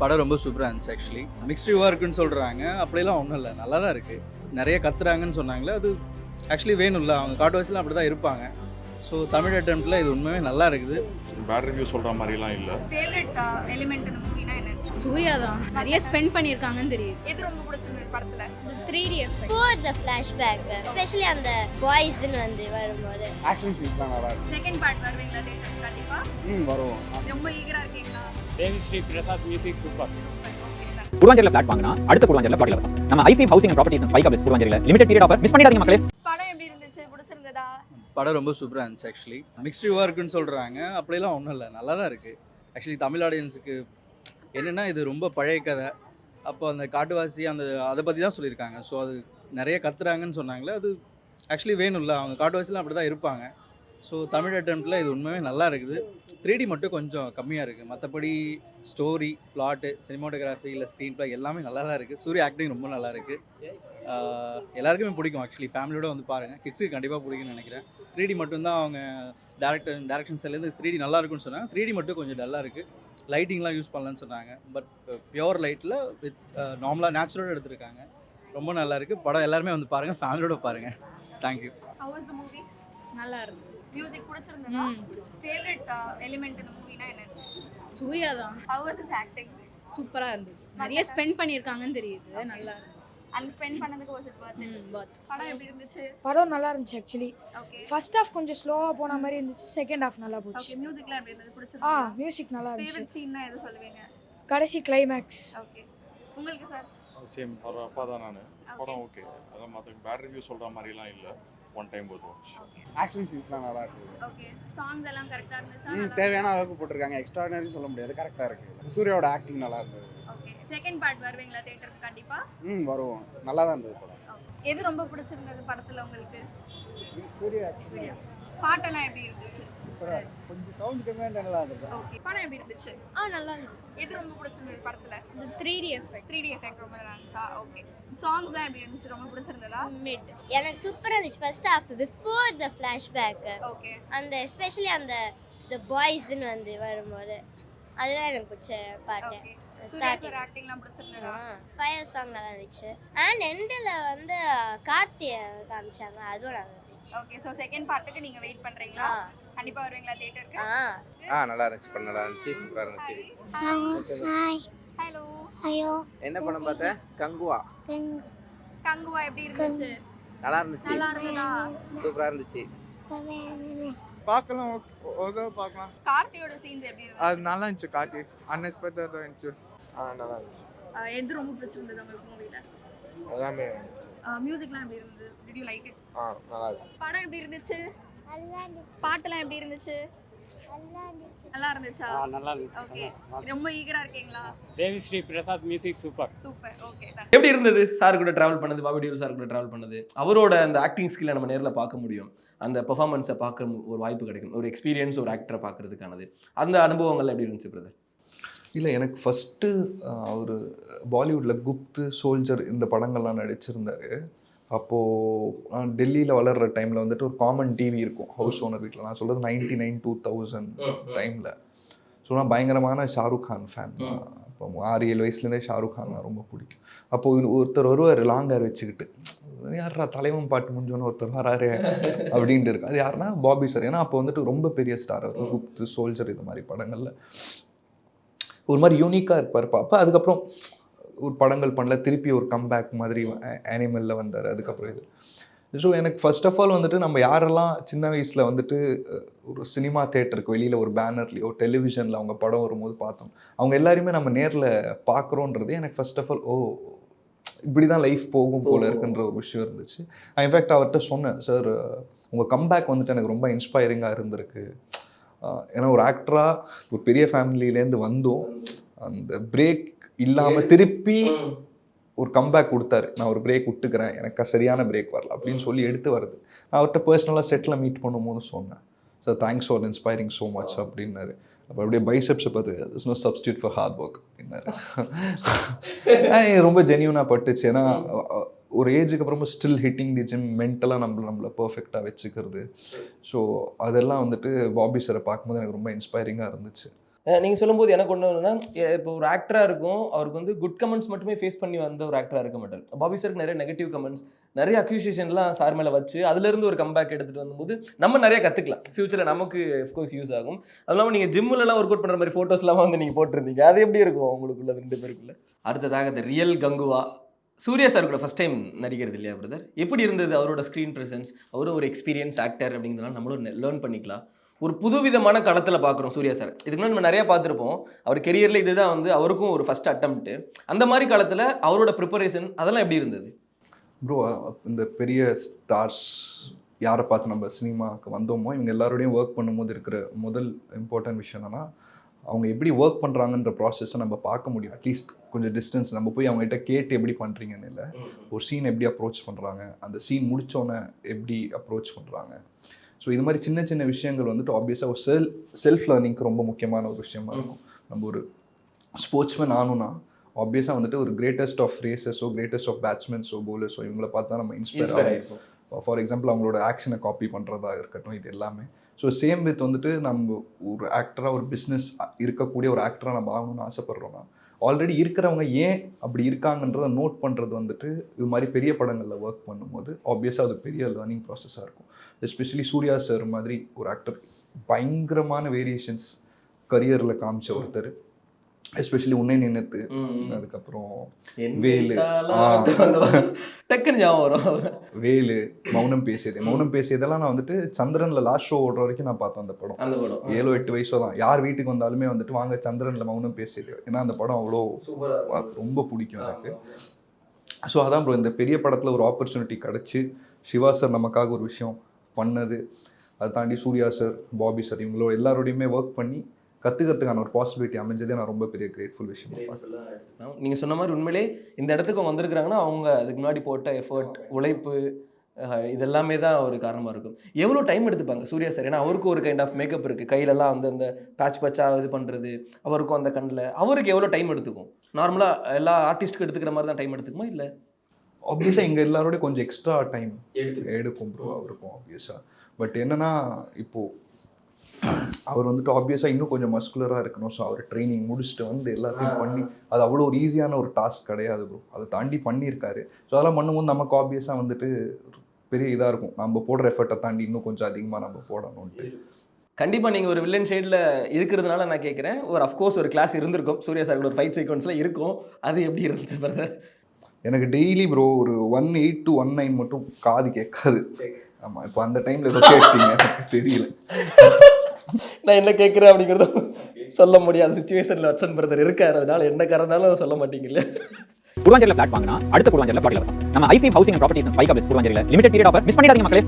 படம் ரொம்ப சூப்பராக இருந்துச்சு ஆக்சுவலி. மிக்ஸ்ட் ரிவ்யூவாக இருக்குன்னு சொல்கிறாங்க. அப்படிலாம் ஒன்றும் இல்லை, நல்லா தான் இருக்குது. நிறைய கத்துறாங்கன்னு சொன்னாங்களே, அது ஆக்சுவலி வேணும்ல, அவங்க காட்டுவாசிலாம் அப்படி தான் இருப்பாங்க. ஸோ தமிழ் அட்டெம்ப்டில் இது உண்மையாக நல்லா இருக்குது. பேட் ரிவ்யூ சொல்கிற மாதிரிலாம் இல்லை. ஃபேவரட் எலிமெண்ட் இந்த மூவினா என்ன? சூர்யா தான் நிறைய ஸ்பெண்ட் பண்ணியிருக்காங்கன்னு தெரியுது. எது ரொம்ப பிடிச்சிருந்தது படத்துல? இந்த 3D effect For the flashback, especially அந்த பாய்ஸ்னு வந்து வரும்போது ஆக்ஷன் சீன்ஸ்லாம் நல்லா இருக்கு. செகண்ட் பார்ட் வருவீங்களா தேட்டருக்கு கண்டிப்பா? வருவோம். ரொம்ப ஈகரா இருக்கீங்களா? Devi Sri Prasad music super. குருவாஞ்சேரியில் ஃபிளாட் வாங்கினா அடுத்த குருவாஞ்சேரியில் பாட்டி இலவசம். நம்ம ஐஃபி ஹவுசிங் அண்ட் ப்ராப்பர்ட்டிஸ் ஸ்பைக் அப்ஸ் குருவாஞ்சேரியில் லிமிடெட் பீரியட் ஆஃபர் மிஸ் பண்ணிடாதீங்க மக்களே. படம் எப்படி இருந்துச்சு? பிடிச்சிருந்ததா? படம் ரொம்ப சூப்பராக இருந்துச்சு ஆக்சுவலி. மிக்ஸ்ட் ரிவ்யூவாக இருக்குன்னு சொல்கிறாங்க. அப்படிலாம் ஒன்றும் இல்லை, நல்லா தான் இருக்குது. ஆக்சுவலி தமிழ் ஆடியன்ஸுக்கு என்னென்னா, இது ரொம்ப பழைய கதை. அப்போ அந்த காட்டுவாசி அதை பற்றி தான் சொல்லியிருக்காங்க. ஸோ அது நிறைய கத்துறாங்கன்னு சொன்னாங்களே, அது ஆக்சுவலி வேணும்ல, அவங்க காட்டுவாசிலாம் அப்படி தான் இருப்பாங்க. ஸோ தமிழ் அட்டெம்ப்டில் இது உண்மையாக நல்லா இருக்குது. 3D மட்டும் கொஞ்சம் கம்மியாக இருக்குது. மற்றபடி ஸ்டோரி, பிளாட்டு, சினிமாட்டோகிராஃபி இல்லை ஸ்க்ரீன் ப்ளே எல்லாமே நல்லா தான் இருக்குது. சூர்யா ஆக்டிங் ரொம்ப நல்லா இருக்குது. எல்லாருக்குமே பிடிக்கும் ஆக்சுவலி. ஃபேமிலியோட வந்து பாருங்கள், கிட்ஸுக்கு கண்டிப்பாக பிடிக்கும்னு நினைக்கிறேன். 3D மட்டும்தான் அவங்க டேரக்ஷன் சைட்லேருந்து 3D நல்லா இருக்குன்னு சொன்னாங்க. 3D மட்டும் கொஞ்சம் டல்லாக இருக்குது. லைட்டிங்லாம் யூஸ் பண்ணலன்னு சொன்னாங்க. பட் பியோர் லைட்டில் வித் நார்மலாக நேச்சுரலாக எடுத்திருக்காங்க. ரொம்ப நல்லா இருக்குது. படம் எல்லாருமே வந்து பாருங்கள், ஃபேமிலியோட பாருங்கள். Thank you. How was the movie? நல்லா இருந்தது. மியூசிக் பிடிச்சிருந்ததா? ஃபேவரட் எலிமெண்ட் இந்த மூவினா என்ன? சூர்யா தான் How was his acting? சூப்பரா இருந்தது. நிறைய ஸ்பெண்ட் பண்ணியிருக்காங்கன்னு தெரியுது. நல்லா இருந்தது. அந்த ஸ்பெண்ட் பண்ணதுக்கு was it worth it? பாத் படம் எப்படி இருந்துச்சு? படம் நல்லா இருந்துச்சு ஆக்சுவலி. ஓகே. ஃபர்ஸ்ட் ஹாஃப் கொஞ்சம் ஸ்லோவாக போன மாதிரி இருந்துச்சு, செகண்ட் ஹாஃப் நல்லா போச்சு. ஓகே, மியூசிக்லாம் எப்படி இருந்தது? பிடிச்சிருந்ததா? மியூசிக் நல்லா இருந்துச்சு. ஃபேவரட் சீன்னா எது சொல்லுவீங்க? கடைசி கிளைமேக்ஸ். ஓகே. உங்களுக்கு சார்? சேம் அப்பா தான் நான். படம் ஓகே. அதான் மற்ற பேட் ரிவ்யூ சொல்கிற மாதிரிலாம் இல்லை. ஒன் டைம் போது ஆக்ஷன் சீன்ஸ்லாம் நல்லா இருக்கு. ஓகே. சாங்ஸ் எல்லாம் கரெக்ட்டா இருந்துச்சா? தேவையான அளவுக்கு போட்டிருக்காங்க. எக்ஸ்ட்ராடினரி சொல்ல முடியாது, கரெக்டாக இருக்கு. சூர்யாவோட ஆக்டிங் நல்லா இருந்தது. ஓகே. செகண்ட் பார்ட் வருவீங்களா தேட்டருக்கு கண்டிப்பா? வருவோம். நல்லா தான் இருந்தது படம். எது ரொம்ப பிடிச்சிருந்தது படத்துல உங்களுக்கு? சூர்யா ஆக்டிங் பாட்டெல்லாம் எப்படி இருந்துச்சு? கொஞ்சம் சவுண்ட் கம்மியாக நல்லா இருந்தது. ஓகே. படம் எப்படி இருந்துச்சு? நல்லா இருந்தது. எது ரொம்ப பிடிச்சிருந்தது படத்துல? இந்த 3D எஃபெக்ட் 3D எஃபெக்ட் ரொம்ப நல்லா இருந்துச்சா? ஓகே. சாங்ஸ்லாம் எப்படி இருந்துச்சு? ரொம்ப பிடிச்சிருந்ததா? மிட் எனக்கு சூப்பராக இருந்துச்சு. First half before the flashback, okay. அந்த எஸ்பெஷலி அந்த பாய்ஸ்னு வந்து வரும்போது அதுதான் எனக்கு பிடிச்ச பாட்டு. ஓகே. Starting. சூர்யா ஆக்டிங்லாம் பிடிச்சிருந்ததா? ஃபயர் சாங் நல்லா இருந்துச்சு. அண்ட் எண்டில் வந்து கார்த்தியை காமிச்சாங்க, அதுவும் நல்லா இருந்துச்சு. ஓகே. சோ செகண்ட் பார்ட்டுக்கு நீங்க வெயிட் பண்றீங்களா? கண்டிப்பா வருவீங்களா தியேட்டருக்கு? நல்லா இருந்துச்சு. படம் நல்லா இருந்துச்சு. சூப்பரா இருந்துச்சு. ஹாய். ஹலோ. ஐயோ. என்ன படம் பார்த்த? கங்குவா. கங்குவா எப்படி இருந்துச்சு? நல்லா இருந்துச்சு. நல்லா இருந்ததா? சூப்பரா இருந்துச்சு. பார்க்கலாம், ஓகே பார்க்கலாம். கார்த்தியோட சீன்ஸ் எப்படி இருந்துச்சு? அது நல்லா இருந்துச்சு. கார்த்தி அன்எக்ஸ்பெக்டடாக இருந்துச்சு. நல்லா இருந்துச்சு. எது ரொம்ப பிடிச்சிருந்தது உங்களுக்கு மூவில? எல்லாமே மியூசிக்லாம் எப்படி இருந்தது? Did you like it? நல்லா இருக்கு. படம் எப்படி இருந்துச்சு? நல்லா இருந்துச்சு. பாட்டெல்லாம் எப்படி இருந்துச்சு? நல்லா இருந்துச்சு. நல்லா இருந்துச்சா? நல்லா இருந்துச்சு. ஓகே. ரொம்ப ஈகரா இருக்கீங்களா? Devi Sri Prasad music super. Super. Okay. எப்படி இருந்தது சார் கூட ட்ராவல் பண்ணது? பாபி டியோல் சார் கூட ட்ராவல் பண்ணது, அவரோட அந்த ஆக்டிங் ஸ்கில்லை நம்ம நேரில் பார்க்க முடியும். அந்த பெர்ஃபார்மன்ஸை பார்க்க ஒரு வாய்ப்பு கிடைக்கும், ஒரு எக்ஸ்பீரியன்ஸ் ஒரு ஆக்டரை பார்க்கறதுக்கானது. அந்த அனுபவங்கள் எப்படி இருந்துச்சு பிரதர்? இல்லை, எனக்கு ஃபஸ்ட்டு அவர் பாலிவுட்டில் குப்து, சோல்ஜர் இந்த படங்கள்லாம் நடிச்சிருந்தார். அப்போது டெல்லியில் வளர்கிற டைமில் வந்துட்டு ஒரு காமன் டிவி இருக்கும் ஹவுஸ் ஓனர் வீட்டில். நான் சொல்கிறது 99, 2000 டைமில். ஸோ நான் பயங்கரமான ஷாருக் கான் ஃபேன். அப்போ 6-7 வயசுலேருந்தே ஷாருக் கான் ரொம்ப பிடிக்கும். அப்போது ஒருத்தர் வருவார் லாங் ஹேர் வச்சுக்கிட்டு, யாரா தலைவன் பாட்டு முடிஞ்சோன்னு ஒருத்தர் வராரு அப்படின்ட்டு இருக்கு. அது யாருன்னா பாபி சார். ஏன்னா அப்போ வந்துட்டு ரொம்ப பெரிய ஸ்டார் அவர். குப்து, சோல்ஜர் இது மாதிரி படங்களில் ஒரு மாதிரி யூனிக்காக இருப்பார் பாப்பா. அதுக்கப்புறம் ஒரு படங்கள் பண்ணல, திருப்பி ஒரு கம்பேக் மாதிரி அனிமலில் வந்தார். அதுக்கப்புறம் இது. ஸோ எனக்கு ஃபர்ஸ்ட் ஆஃப் ஆல் வந்துட்டு நம்ம யாரெல்லாம் சின்ன வயசில் வந்துட்டு ஒரு சினிமா தேட்டருக்கு வெளியில் ஒரு பேனர்லேயோ டெலிவிஷனில் அவங்க படம் வரும்போது பார்த்தோம், அவங்க எல்லாருமே நம்ம நேரில் பார்க்குறோன்றது எனக்கு ஃபர்ஸ்ட் ஆஃப் ஆல் இப்படி தான் லைஃப் போகும் போல இருக்குன்ற ஒரு விஷயம் இருந்துச்சு. நான் இன்ஃபேக்ட் அவர்கிட்ட சொன்னேன், சார் உங்கள் கம்பேக் வந்துட்டு எனக்கு ரொம்ப இன்ஸ்பைரிங்காக இருந்திருக்கு. ஏன்னா ஒரு ஆக்டராக ஒரு பெரிய ஃபேமிலியிலேருந்து வந்தோம், அந்த பிரேக் இல்லாமல் திருப்பி ஒரு கம்பேக் கொடுத்தாரு. நான் ஒரு பிரேக் விட்டுக்கிறேன், எனக்கு சரியான பிரேக் வரல அப்படின்னு சொல்லி எடுத்து வருது. நான் அவர்கிட்ட பர்சனலாக செட்டில் மீட் பண்ணும்போது சொன்னேன், sir thanks for inspiring so much அப்படின்னாரு. அப்போ அப்படியே பைசெப்ஸை பார்த்து this no substitute for hard work அப்படின்னாரு. ரொம்ப ஜென்யூனாக பட்டுச்சு. ஏன்னா ஒரு ஏஜுக்கு அப்புறமா ஸ்டில் ஹிட்டிங் தி ஜிம், மென்டலாக நம்மளை பர்ஃபெக்டாக வச்சுக்கிறது. ஸோ அதெல்லாம் வந்துட்டு பாபி சாரை பார்க்கும்போது எனக்கு ரொம்ப இன்ஸ்பைரிங்காக இருந்துச்சு. நீங்கள் சொல்லும்போது எனக்கு ஒன்று ஒன்றுனா, இப்போ ஒரு ஆக்டராக இருக்கும், அவருக்கு வந்து குட் கமெண்ட்ஸ் மட்டுமே ஃபேஸ் பண்ணி வந்த ஒரு ஆக்டராக இருக்க மாட்டார். பாபி சாருக்கு நிறைய நெகட்டிவ் கமெண்ட்ஸ், நிறைய அக்யூசியேஷன்லாம் சார் மேலே வச்சு அதுலேருந்து ஒரு கம்பேக் எடுத்துகிட்டு வந்தபோது நம்ம நிறைய கற்றுக்கலாம். ஃப்யூச்சரில் நமக்கு அஃப்கோர்ஸ் யூஸ் ஆகும். அது இல்லாமல் நீங்கள் ஜிம்முலலாம் ஒர்க் அவுட் பண்ணுற மாதிரி ஃபோட்டோஸ்லாம் வந்து நீங்கள் போட்டிருந்தீங்க. அது எப்படி இருக்கும் உங்களுக்குள்ள 2 பேருக்குள்ள? அடுத்ததாக the real Kanguva Suriya sir கூட ஃபஸ்ட் டைம் நடிக்கிறது இல்லையா பிரதர்? எப்படி இருந்தது அவரோட ஸ்க்ரீன் ப்ரெசன்ஸ்? அவரும் ஒரு எக்ஸ்பீரியன்ஸ் ஆக்டர் அப்படிங்கிறதுனால நம்மளும் லேர்ன் பண்ணிக்கலாம். ஒரு புதுவிதமான களத்தில் பார்க்குறோம் சூர்யா சார். இதுக்கு முன்னாடி நம்ம நிறையா பார்த்துருப்போம். அவர் கெரியரில் இதுதான் வந்து அவருக்கும் ஒரு ஃபஸ்ட் அட்டம்ப்ட்டு. அந்த மாதிரி காலத்தில் அவரோட ப்ரிப்பரேஷன் அதெல்லாம் எப்படி இருந்தது? ப்ரோ, இந்த பெரிய ஸ்டார்ஸ் யாரை பார்த்து நம்ம சினிமாவுக்கு வந்தோமோ இவங்க எல்லாரோடையும் ஒர்க் பண்ணும்போது இருக்கிற முதல் இம்பார்ட்டன்ட் விஷயம் என்னன்னா, அவங்க எப்படி ஒர்க் பண்ணுறாங்கன்ற ப்ராசஸை நம்ம பார்க்க முடியும். அட்லீஸ்ட் கொஞ்சம் டிஸ்டன்ஸ் நம்ம போய் அவங்ககிட்ட கேட்டு எப்படி பண்ணுறீங்கன்னு இல்லை, ஒரு சீன் எப்படி அப்ரோச் பண்ணுறாங்க, அந்த சீன் முடித்தோன்னே எப்படி அப்ரோச் பண்ணுறாங்க. ஸோ இது மாதிரி சின்ன சின்ன விஷயங்கள் வந்துட்டு ஆப்வியஸாக ஒரு செல்ஃப் லேர்னிங்க்கு ரொம்ப முக்கியமான ஒரு விஷயமா இருக்கும். நம்ம ஒரு ஸ்போர்ட்ஸ்மேன் ஆகணும்னா ஆப்வியஸாக வந்துட்டு ஒரு கிரேட்டஸ்ட் ஆஃப் ரேசஸோ கிரேட்டஸ்ட் ஆஃப் பேட்ஸ்மேன்ஸோ பவுலர்ஸோ இவங்கள பார்த்தா நம்ம இன்ஸ்பயர் ஆகிருக்கும். ஃபார் எக்ஸாம்பிள் அவங்களோட ஆக்ஷனை காப்பி பண்ணுறதா இருக்கட்டும், இது எல்லாமே. ஸோ சேம் வித் வந்துட்டு நம்ம ஒரு ஆக்டராக ஒரு பிஸ்னஸ் இருக்கக்கூடிய ஒரு ஆக்டராக நம்ம ஆகணும்னு ஆசைப்பட்றோன்னா ஆல்ரெடி இருக்கிறவங்க ஏன் அப்படி இருக்காங்கன்றதை நோட் பண்ணுறது வந்துட்டு இது மாதிரி பெரிய படங்களில் ஒர்க் பண்ணும்போது ஆப்வியஸாக அது பெரிய லேர்னிங் ப்ராசஸாக இருக்கும். எஸ்பெஷலி சூர்யா சார் மாதிரி ஒரு ஆக்டர் பயங்கரமான வேரியேஷன்ஸ் கரியரில் காமிச்ச ஒருத்தர். எஸ்பெஷலி உன்னை நினைத்து, அதுக்கப்புறம் வேலு, வேலு, மௌனம் பேசியதெல்லாம் நான் வந்துட்டு சந்திரனில் லாஸ்ட் ஷோ ஓடுற வரைக்கும் நான் பார்த்தேன். அந்த படம் 7-8 வயசோ தான். யார் வீட்டுக்கு வந்தாலுமே வந்துட்டு வாங்க சந்திரனில் மௌனம் பேசியது, ஏன்னா அந்த படம் அவ்வளோ ரொம்ப பிடிக்கும் எனக்கு. ஸோ அதான் ப்ரோ, இந்த பெரிய படத்தில் ஒரு ஆப்பர்ச்சுனிட்டி கிடச்சி சிவா சார் நமக்காக ஒரு விஷயம் பண்ணது, அதை தாண்டி சூர்யா சார், பாபி சார் இவங்களோட எல்லாரோடையுமே ஒர்க் பண்ணி கற்றுக்கிறதுக்கான ஒரு பாசிபிலிட்டி அமைஞ்சதே நான் ரொம்ப பெரிய கிரேட்ஃபுல் விஷயம். நீங்கள் சொன்ன மாதிரி உண்மையிலே இந்த இடத்துக்கு வந்திருக்கிறாங்கன்னா அவங்க அதுக்கு முன்னாடி போட்ட எஃபர்ட், உழைப்பு, இதெல்லாமே தான் ஒரு காரணமாக இருக்கும். எவ்வளோ டைம் எடுத்துப்பாங்க சூர்யா சார்? ஏன்னா அவருக்கும் ஒரு கைண்ட் ஆஃப் மேக்கப் இருக்குது, கையிலலாம் வந்து அந்த பேட்சாக இது பண்ணுறது, அவருக்கும் அந்த கண்ணில் அவருக்கு எவ்வளோ டைம் எடுத்துக்கும்? நார்மலாக எல்லா ஆர்டிஸ்ட்டுக்கும் எடுத்துக்கிற மாதிரி தான் டைம் எடுத்துக்குமா இல்லை? ஆப்வியஸாக இங்கே எல்லாரோடய கொஞ்சம் எக்ஸ்ட்ரா டைம் எடுக்கும் ப்ரோ அவருக்கும் ஆப்வியஸாக. பட் என்னென்னா இப்போது அவர் வந்துட்டு ஆப்வியஸாக இன்னும் கொஞ்சம் மஸ்குலராக இருக்கணும். ஸோ அவர் ட்ரைனிங் முடிச்சுட்டு வந்து எல்லாத்தையும் பண்ணி, அது அவ்வளோ ஒரு ஈஸியான ஒரு டாஸ்க் கிடையாது ப்ரோ. அதை தாண்டி பண்ணியிருக்காரு. ஸோ அதெல்லாம் பண்ணும்போது நமக்கு ஆப்வியஸாக வந்துட்டு பெரிய இதாக இருக்கும், நம்ம போடுற எஃபர்ட்டை தாண்டி இன்னும் கொஞ்சம் அதிகமாக நம்ம போடணும்ட்டு. கண்டிப்பாக நீங்கள் ஒரு வில்லன் சைடில் இருக்கிறதுனால நான் கேட்குறேன், ஒரு அஃப்கோர்ஸ் ஒரு கிளாஸ் இருந்திருக்கும் சூர்யா சார் ஒரு ஃபைட் சீக்வன்ஸில் இருக்கும், அது எப்படி இருந்துச்சு பிரதர்? எனக்கு டெய்லி ப்ரோ ஒரு 18 to 19 மட்டும் காது கேட்காது. ஆமாம், இப்போ அந்த டைமில் ஏதோ கேட்டீங்க, எனக்கு தெரியல நான் என்ன கேட்குறேன் அப்படிங்கிறத சொல்ல முடியாத சுச்சுவேஷனில் வட்சன் பிரதர் இருக்காரு. அதனால என்ன காரணம்னாலும் சொல்ல மாட்டீங்கல்ல. குருவாஞ்சேரியில் ஃபிளாட் வாங்கினா அடுத்த குருவாஞ்சேரியில் பிளாட் இலவசம். நம்ம ஐஃபி ஹவுசிங் அண்ட் ப்ராப்பர்ட்டிஸ் பைக் அப்டேஸ் குருவாஞ்சேரியில் லிமிடெட் பீரியட் ஆஃபர் மிஸ் பண்ணிடாதீங்க மக்களே.